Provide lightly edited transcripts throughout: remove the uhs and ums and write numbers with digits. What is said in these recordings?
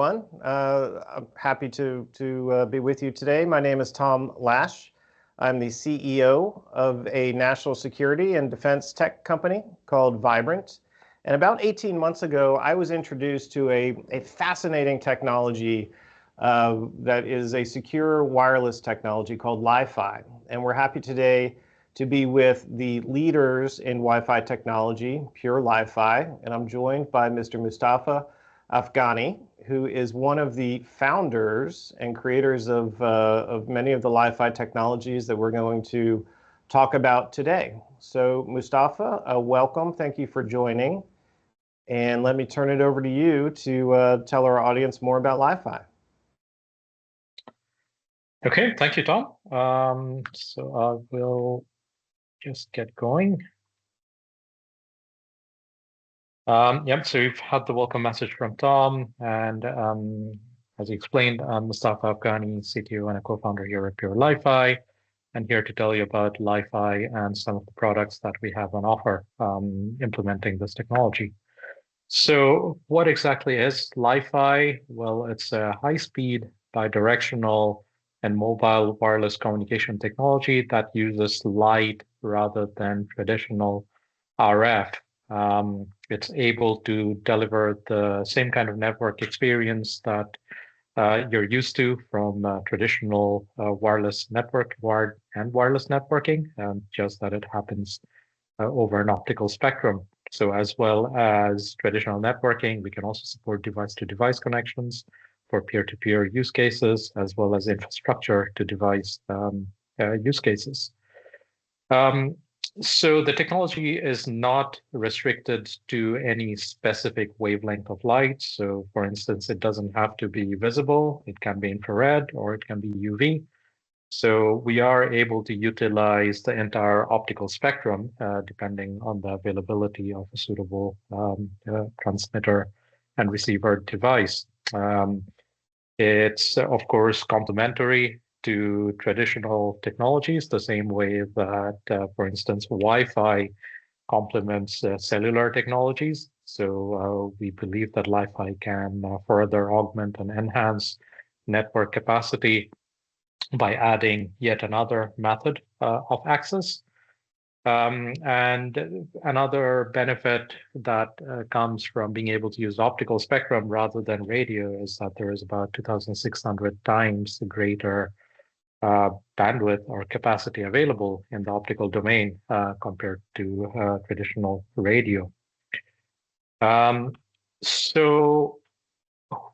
everyone. I'm happy to be with you today. My name is Tom Lash. I'm the CEO of a national security and defense tech company called Vibrint. And about 18 months ago, I was introduced to a fascinating technology that is a secure wireless technology called LiFi. And we're happy today to be with the leaders in Wi-Fi technology, pureLiFi. And I'm joined by Mr. Mustafa Afghani, who is one of the founders and creators of many of the Li-Fi technologies that we're going to talk about today. So Mustafa, welcome. Thank you for joining. And let me turn it over to you to tell our audience more about Li-Fi. Okay, thank you, Tom. So I will just get going. So we've had the welcome message from Tom, and as he explained, I'm Mustafa Afghani, CTO and a co-founder here at pureLiFi, and here to tell you about Li-Fi and some of the products that we have on offer implementing this technology. So what exactly is Li-Fi? Well, it's a high-speed, bidirectional, and mobile wireless communication technology that uses light rather than traditional RF. It's able to deliver the same kind of network experience that you're used to from traditional wireless network, wired and wireless networking, just that it happens over an optical spectrum. So as well as traditional networking, we can also support device-to-device connections for peer-to-peer use cases, as well as infrastructure to device use cases. So the technology is not restricted to any specific wavelength of light. So for instance, it doesn't have to be visible. It can be infrared or it can be UV. So we are able to utilize the entire optical spectrum depending on the availability of a suitable transmitter and receiver device. It's of course complementary to traditional technologies, the same way that, for instance, Wi-Fi complements cellular technologies. So we believe that Li-Fi can further augment and enhance network capacity by adding yet another method of access. And another benefit that comes from being able to use optical spectrum rather than radio is that there is about 2,600 times greater bandwidth or capacity available in the optical domain compared to traditional radio. So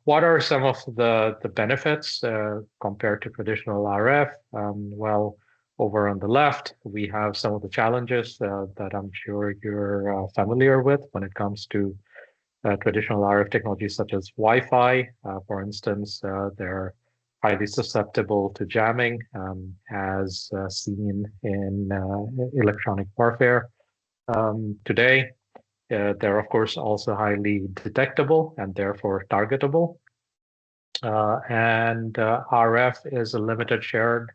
what are some of the benefits compared to traditional RF? Well, over on the left, we have some of the challenges that I'm sure you're familiar with when it comes to traditional RF technologies such as Wi-Fi. For instance, they're highly susceptible to jamming, as seen in electronic warfare today. They're, of course, also highly detectable and therefore targetable. And RF is a limited shared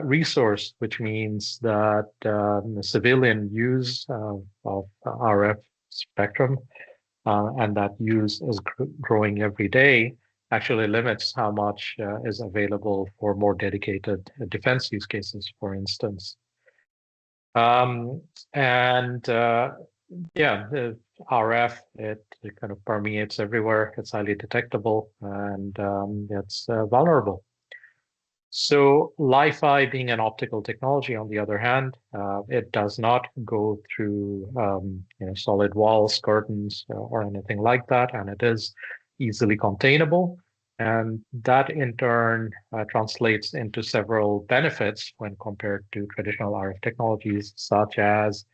resource, which means that the civilian use of RF spectrum and that use is growing every day actually limits how much is available for more dedicated defense use cases, for instance. The RF, it kind of permeates everywhere. It's highly detectable and it's vulnerable. So Li-Fi being an optical technology, on the other hand, it does not go through solid walls, curtains, or anything like that, and it is easily containable. And that in turn translates into several benefits when compared to traditional RF technologies, such as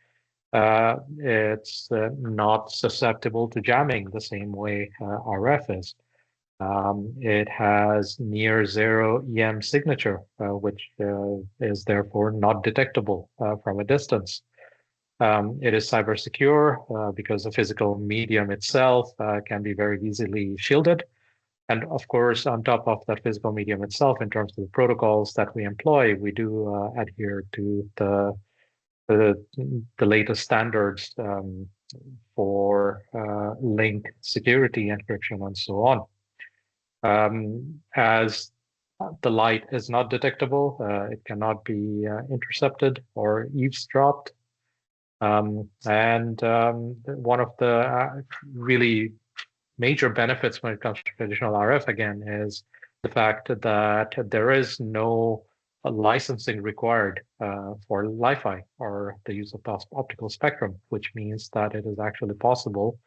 it's not susceptible to jamming the same way RF is. It has near zero EM signature, which is therefore not detectable from a distance. It is cyber secure because the physical medium itself can be very easily shielded. And of course, on top of that physical medium itself, in terms of the protocols that we employ, we do adhere to the latest standards for link security, encryption, and so on. As the light is not detectable, it cannot be intercepted or eavesdropped. One of the really major benefits when it comes to traditional RF, again, is the fact that there is no licensing required for Li-Fi or the use of the optical spectrum, which means that it is actually possible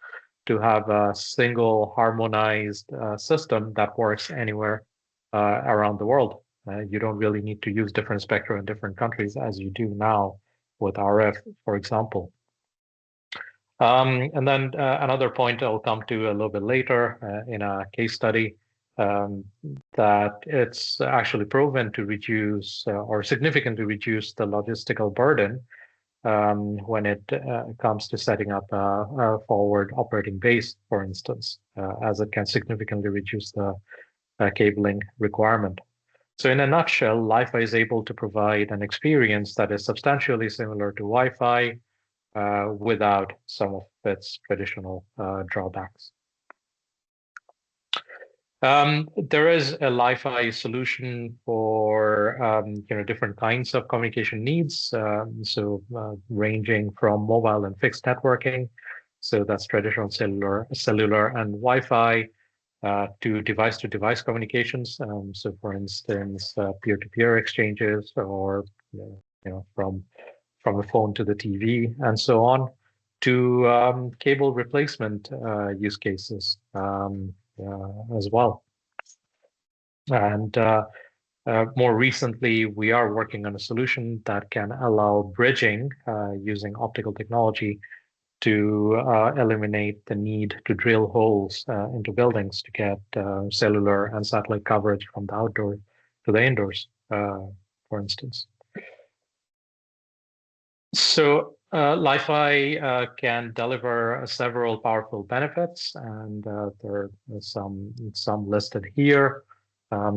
to have a single harmonized system that works anywhere around the world. You don't really need to use different spectra in different countries as you do now with RF, for example. And then another point I'll come to a little bit later in a case study, that it's actually proven to reduce or significantly reduce the logistical burden when it comes to setting up a forward operating base, for instance, as it can significantly reduce the cabling requirement. So in a nutshell, Li-Fi is able to provide an experience that is substantially similar to Wi-Fi without some of its traditional drawbacks. There is a Li-Fi solution for different kinds of communication needs. Ranging from mobile and fixed networking, so that's traditional cellular and Wi-Fi, to device communications. So, for instance, peer-to-peer exchanges, or from a phone to the TV, and so on, to cable replacement use cases as well. And more recently, we are working on a solution that can allow bridging using optical technology to eliminate the need to drill holes into buildings to get cellular and satellite coverage from the outdoor to the indoors, for instance. So Li-Fi can deliver several powerful benefits, and there are some listed here.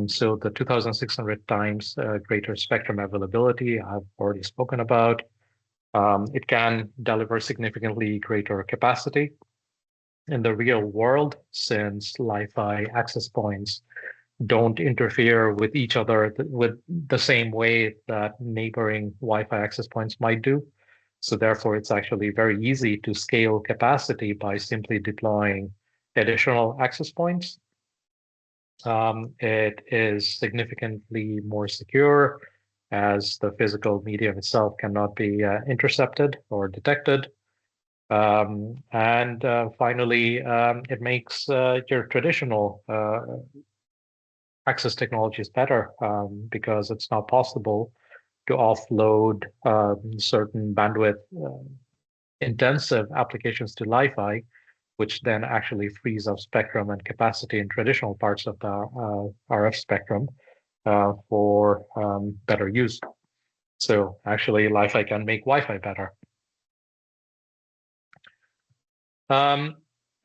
So the 2,600 times greater spectrum availability I've already spoken about. It can deliver significantly greater capacity in the real world, since Li-Fi access points don't interfere with each other with the same way that neighboring Wi-Fi access points might do. So therefore, it's actually very easy to scale capacity by simply deploying additional access points. It is significantly more secure, as the physical medium itself cannot be intercepted or detected. Finally, it makes your traditional access technologies better, because it's not possible to offload certain bandwidth intensive applications to Li-Fi, which then actually frees up spectrum and capacity in traditional parts of the RF spectrum for better use. So actually, Li-Fi can make Wi-Fi better.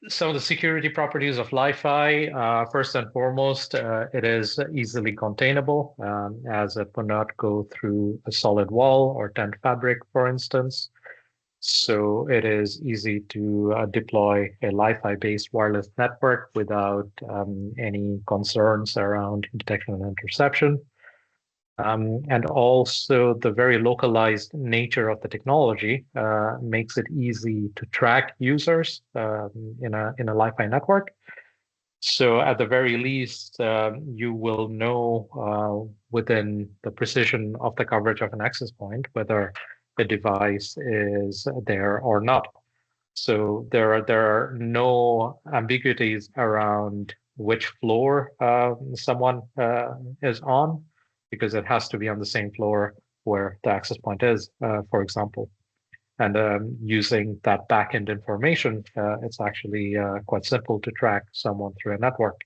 Some of the security properties of Li-Fi, first and foremost, it is easily containable, as it will not go through a solid wall or tent fabric, for instance. So it is easy to deploy a Li-Fi based wireless network without any concerns around detection and interception. And also the very localized nature of the technology makes it easy to track users in a Li-Fi network. So at the very least, you will know within the precision of the coverage of an access point whether the device is there or not. So there are no ambiguities around which floor someone is on, because it has to be on the same floor where the access point is, for example. And using that backend information, it's actually quite simple to track someone through a network.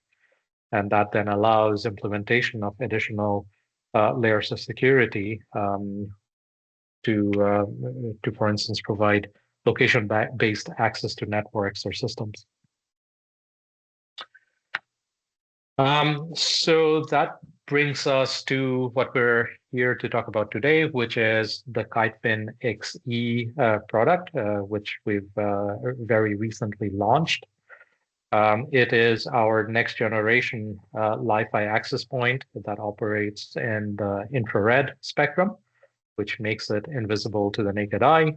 And that then allows implementation of additional layers of security to, for instance, provide location-based access to networks or systems. So that brings us to what we're here to talk about today, which is the KiteFin XE product, which we've very recently launched. It is our next generation LiFi access point that operates in the infrared spectrum, which makes it invisible to the naked eye.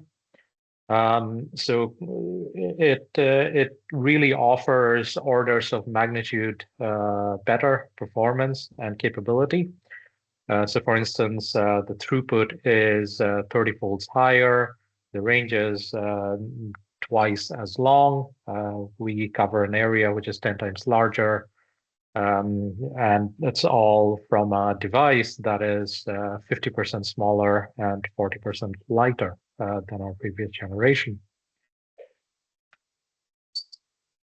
So it really offers orders of magnitude better performance and capability. So for instance, the throughput is 30 folds higher, the range is twice as long. We cover an area which is 10 times larger. And it's all from a device that is 50% smaller and 40% lighter than our previous generation.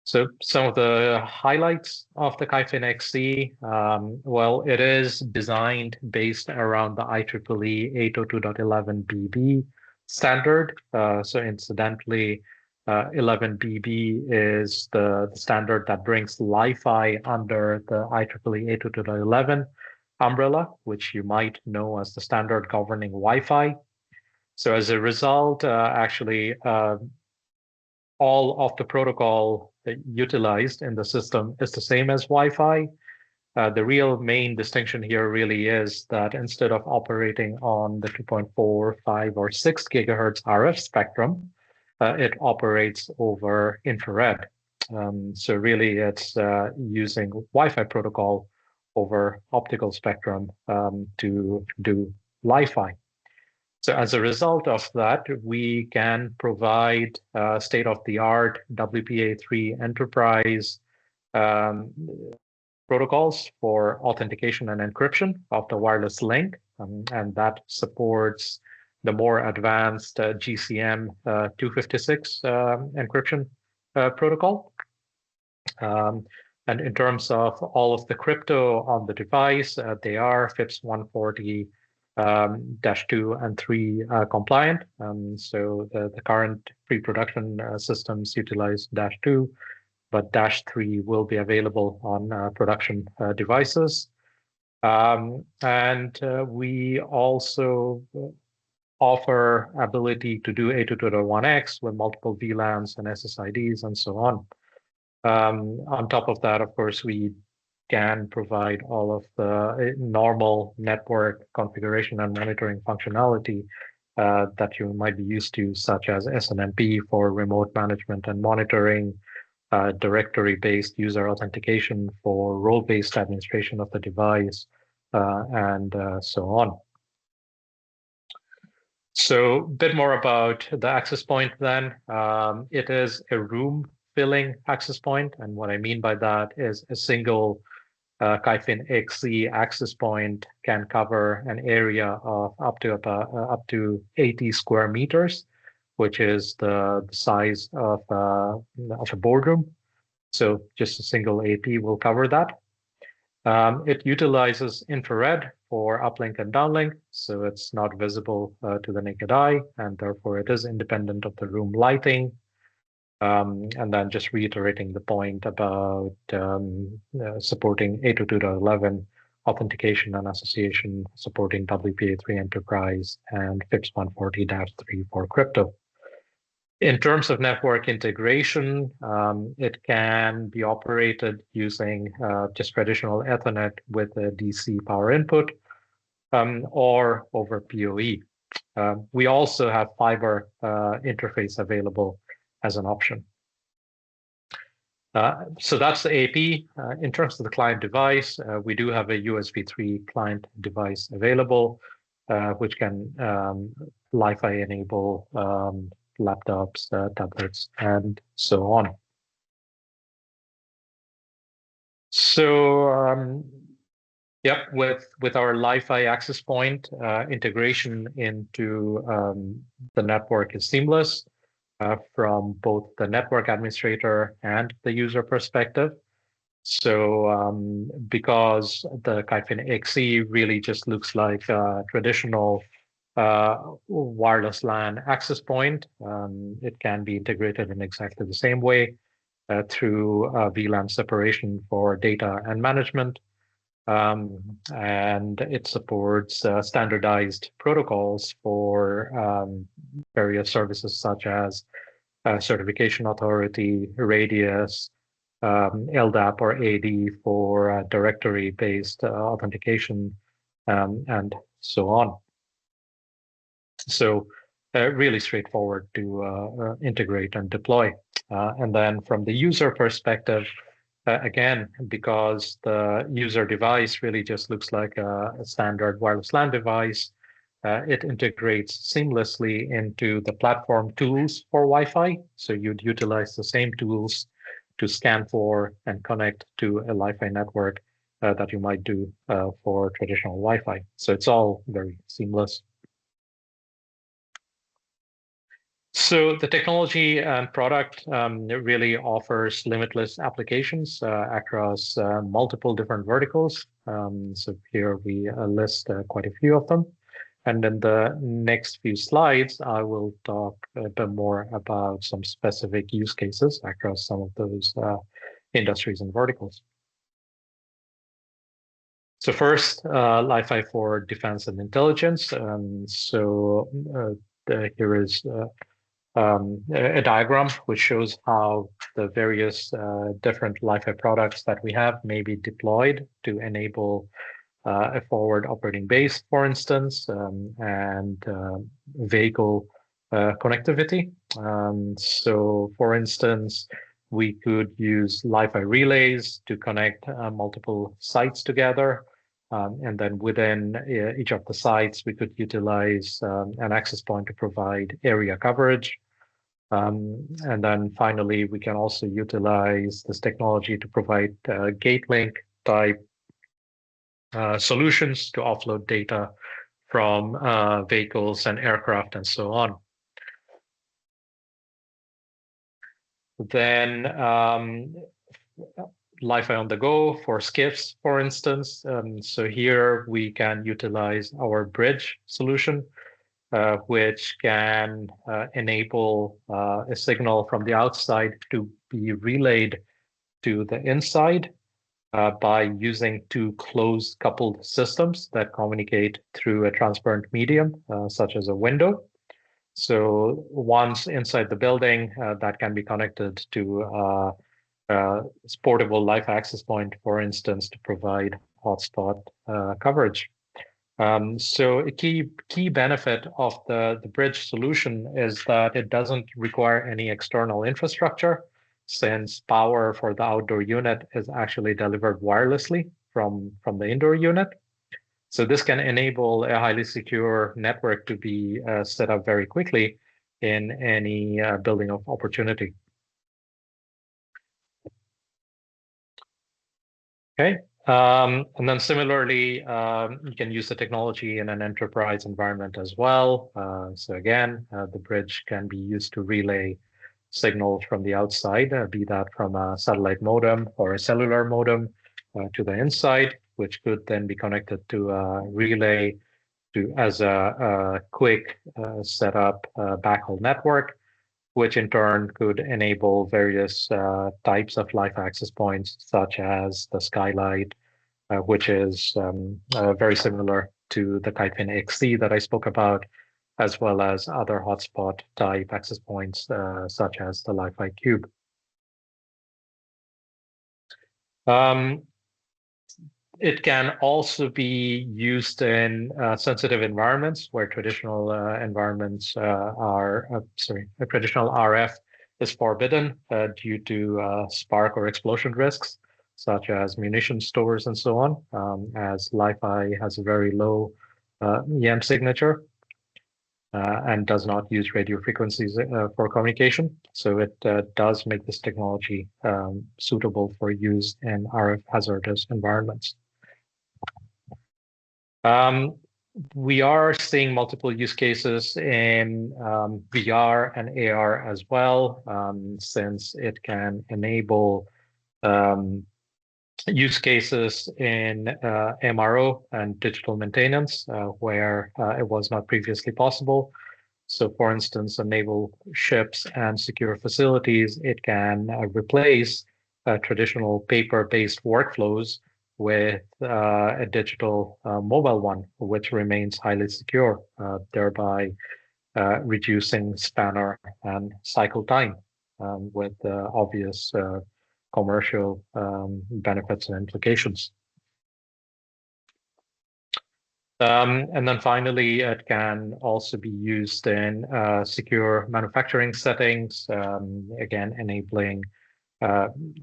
So some of the highlights of the Kaifin XC, well, it is designed based around the IEEE 802.11bb standard. So incidentally, 11bb is the standard that brings LiFi under the IEEE 802.11 umbrella, which you might know as the standard governing Wi-Fi. So as a result, actually, all of the protocol utilized in the system is the same as Wi-Fi. The real main distinction here really is that instead of operating on the 2.4, 5, or 6 gigahertz RF spectrum, it operates over infrared. So really it's using Wi-Fi protocol over optical spectrum to do LiFi. So as a result of that, we can provide state-of-the-art WPA3 enterprise protocols for authentication and encryption of the wireless link, and that supports the more advanced GCM 256 encryption protocol. And in terms of all of the crypto on the device, they are FIPS 140 -2 and 3 compliant. So the current pre-production systems utilize -2, but -3 will be available on production devices. And we also offer ability to do 802.1x with multiple VLANs and SSIDs and so on. On top of that, of course, we can provide all of the normal network configuration and monitoring functionality that you might be used to, such as SNMP for remote management and monitoring, directory-based user authentication for role-based administration of the device, and so on. So a bit more about the access point then. It is a room-filling access point, and what I mean by that is a single Kaifin XC access point can cover an area of up to 80 square meters, which is the size of a boardroom. So just a single AP will cover that. It utilizes infrared for uplink and downlink, so it's not visible to the naked eye, and therefore it is independent of the room lighting. And then just reiterating the point about supporting 802.11 authentication and association, supporting WPA3 enterprise and FIPS 140-3 for crypto. In terms of network integration, it can be operated using just traditional Ethernet with a DC power input or over PoE. We also have fiber interface available as an option. So that's the AP. In terms of the client device, we do have a USB 3 client device available, which can LiFi enable laptops, tablets, and so on. So, yep, with our LiFi access point, integration into the network is seamless from both the network administrator and the user perspective. So because the Kaifin XC really just looks like a traditional wireless LAN access point, it can be integrated in exactly the same way through VLAN separation for data and management. And it supports standardized protocols for various services such as certification authority, radius, LDAP or AD for directory-based authentication, and so on. So really straightforward to integrate and deploy. And then from the user perspective, again, because the user device really just looks like a standard wireless LAN device, it integrates seamlessly into the platform tools for Wi-Fi. So you'd utilize the same tools to scan for and connect to a Wi-Fi network that you might do for traditional Wi-Fi. So it's all very seamless. So the technology and product it really offers limitless applications across multiple different verticals. So here we list quite a few of them. And in the next few slides, I will talk a bit more about some specific use cases across some of those industries and verticals. So first, Li-Fi for defense and intelligence. Here is a diagram which shows how the various different Li-Fi products that we have may be deployed to enable a forward operating base, for instance, and vehicle connectivity. So, for instance, we could use Li-Fi relays to connect multiple sites together. And then within each of the sites, we could utilize an access point to provide area coverage. And then finally, we can also utilize this technology to provide gate link type solutions to offload data from vehicles and aircraft and so on. Then Li-Fi on the go for skiffs, for instance. So here we can utilize our bridge solution, which can enable a signal from the outside to be relayed to the inside by using two closed coupled systems that communicate through a transparent medium, such as a window. So once inside the building, that can be connected to a portable Li-Fi access point, for instance, to provide hotspot coverage. So a key benefit of the bridge solution is that it doesn't require any external infrastructure, since power for the outdoor unit is actually delivered wirelessly from the indoor unit. So this can enable a highly secure network to be set up very quickly in any building of opportunity. Okay. And then similarly, you can use the technology in an enterprise environment as well. So again, the bridge can be used to relay signals from the outside, be that from a satellite modem or a cellular modem to the inside, which could then be connected to a relay as a quick setup backhaul network, which in turn could enable various types of Li-Fi access points, such as the Skylight, which is very similar to the Kitefin XC that I spoke about, as well as other hotspot type access points, such as the Li-Fi Cube. It can also be used in sensitive environments where traditional environments traditional RF is forbidden due to spark or explosion risks, such as munition stores and so on, as Li-Fi has a very low EM signature and does not use radio frequencies for communication. So it does make this technology suitable for use in RF hazardous environments. We are seeing multiple use cases in VR and AR as well, since it can enable use cases in MRO and digital maintenance, where it was not previously possible. So for instance, on naval ships and secure facilities, it can replace traditional paper-based workflows with a digital mobile one, which remains highly secure, thereby reducing spanner and cycle time with obvious commercial benefits and implications. And then finally, it can also be used in secure manufacturing settings, again, enabling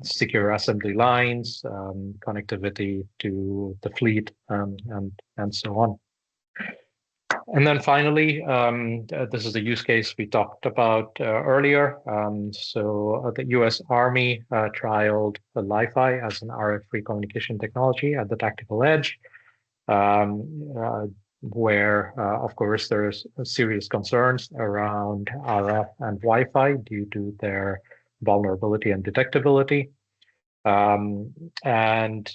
secure assembly lines, connectivity to the fleet, and so on. And then finally, this is the use case we talked about earlier. So the US Army trialed the LiFi as an RF-free communication technology at the tactical edge, where, of course, there's serious concerns around RF and Wi-Fi due to their vulnerability and detectability. And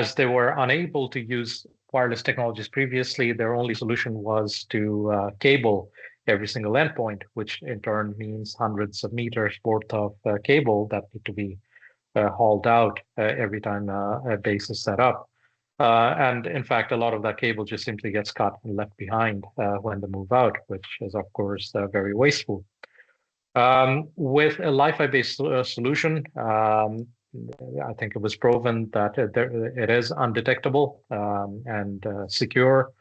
as they were unable to use wireless technologies previously, their only solution was to cable every single endpoint, which in turn means hundreds of meters worth of cable that need to be hauled out every time a base is set up. And in fact, a lot of that cable just simply gets cut and left behind when they move out, which is, of course, very wasteful. With a LiFi-based solution, I think it was proven that it is undetectable and secure.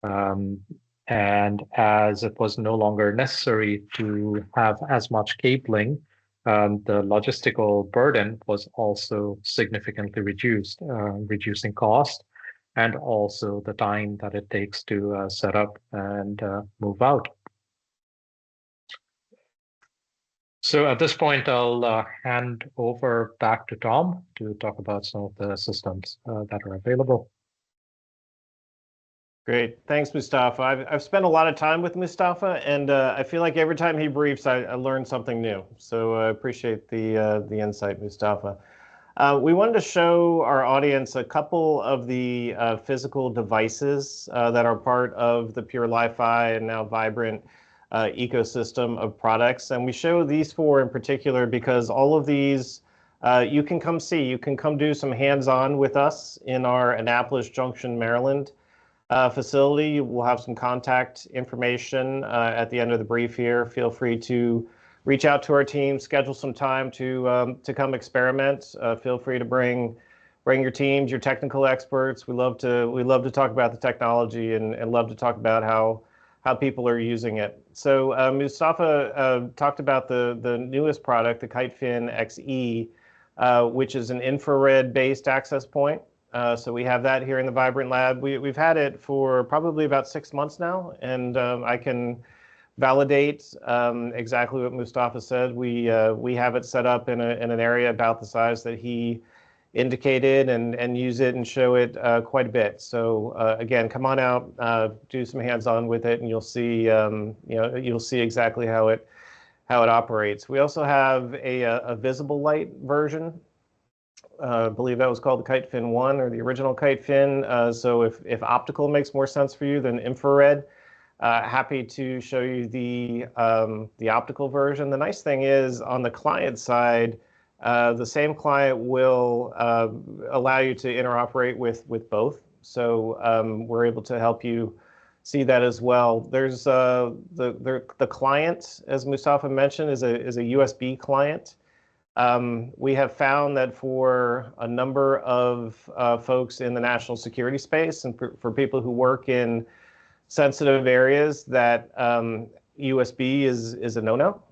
And as it was no longer necessary to have as much cabling, the logistical burden was also significantly reduced, reducing cost and also the time that it takes to set up and move out. So at this point, I'll hand over back to Tom to talk about some of the systems that are available. Great. Thanks, Mustafa. I've spent a lot of time with Mustafa, and I feel like every time he briefs, I learn something new. So I appreciate the insight, Mustafa. We wanted to show our audience a couple of the physical devices that are part of the pureLiFi and now Vibrint ecosystem of products. And we show these four in particular because all of these you can come see. You can come do some hands-on with us in our Annapolis Junction, Maryland facility. We'll have some contact information at the end of the brief here. Feel free to reach out to our team, schedule some time to come experiment. Feel free to bring your teams, your technical experts. We love to talk about the technology and love to talk about how people are using it. So Mustafa talked about the newest product, the KiteFin XE, which is an infrared-based access point. So we have that here in the Vibrint lab. We've had it for probably about 6 months now, and I can validate exactly what Mustafa said. We have it set up in an area about the size that he indicated and use it and show it quite a bit. So again, come on out, do some hands-on with it, and you'll see you'll see exactly how it operates. We also have a visible light version. I believe that was called the KiteFin 1 or the original KiteFin. So if optical makes more sense for you than infrared, happy to show you the optical version. The nice thing is on the client side, the same client will allow you to interoperate with both. So we're able to help you see that as well. There's the client, as Mustafa mentioned, is a USB client. We have found that for a number of folks in the national security space and for people who work in sensitive areas, that USB is a no-no.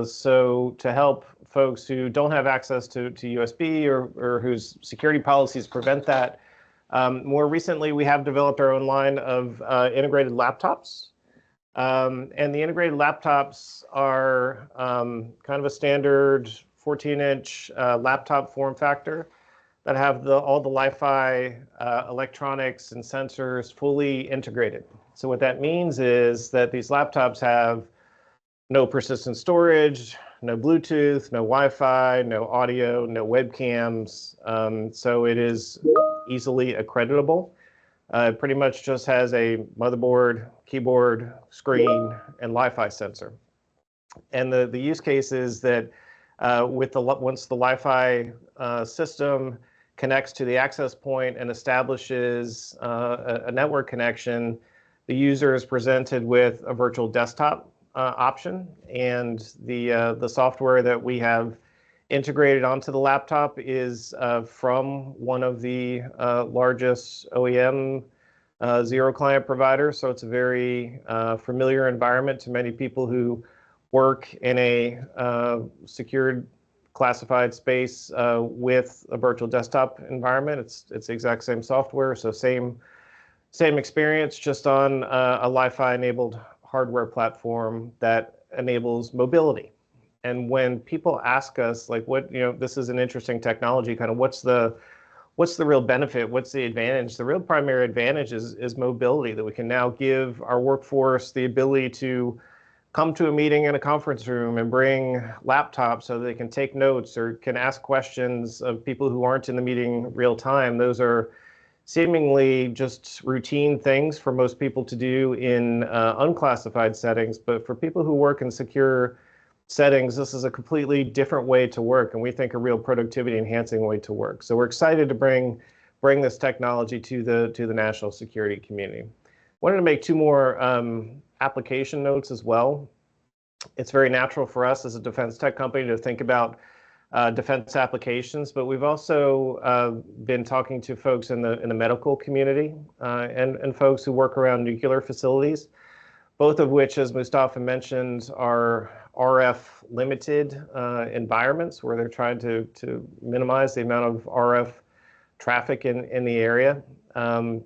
So to help folks who don't have access to USB or whose security policies prevent that, more recently we have developed our own line of integrated laptops. And the integrated laptops are kind of a standard 14-inch laptop form factor that have all the Li-Fi electronics and sensors fully integrated. So what that means is that these laptops have no persistent storage, no Bluetooth, no Wi-Fi, no audio, no webcams. So it is easily accreditable. It pretty much just has a motherboard, keyboard, screen, and Li-Fi sensor. And the use case is that once the Li-Fi system connects to the access point and establishes a network connection, the user is presented with a virtual desktop option, and the software that we have integrated onto the laptop is from one of the largest OEM zero client providers. So it's a very familiar environment to many people who work in a secured classified space with a virtual desktop environment. It's the exact same software, so same experience, just on a LiFi enabled hardware platform that enables mobility. And when people ask us, like, what, this is an interesting technology, kind of what's the real benefit? What's the advantage? The real primary advantage is mobility, that we can now give our workforce the ability to come to a meeting in a conference room and bring laptops so they can take notes or can ask questions of people who aren't in the meeting real time. Those are seemingly just routine things for most people to do in unclassified settings, but for people who work in secure settings, this is a completely different way to work, and we think a real productivity enhancing way to work. So we're excited to bring this technology to the national security community. Wanted to make two more application notes as well. It's very natural for us as a defense tech company to think about defense applications, but we've also been talking to folks in the medical community and folks who work around nuclear facilities, both of which, as Mustafa mentioned, are RF limited environments where they're trying to minimize the amount of RF traffic in the area.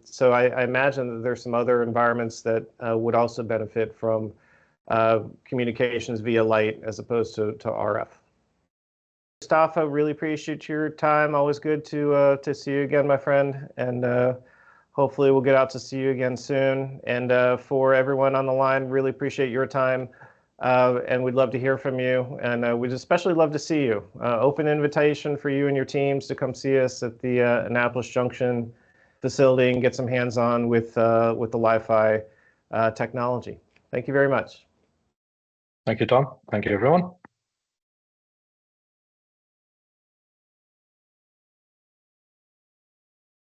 So I imagine that there's some other environments that would also benefit from communications via light as opposed to RF. Mustafa, really appreciate your time. Always good to see you again, my friend. And hopefully we'll get out to see you again soon. And for everyone on the line, really appreciate your time. And we'd love to hear from you. And we'd especially love to see you. Open invitation for you and your teams to come see us at the Annapolis Junction facility and get some hands-on with the LiFi technology. Thank you very much. Thank you, Tom. Thank you, everyone.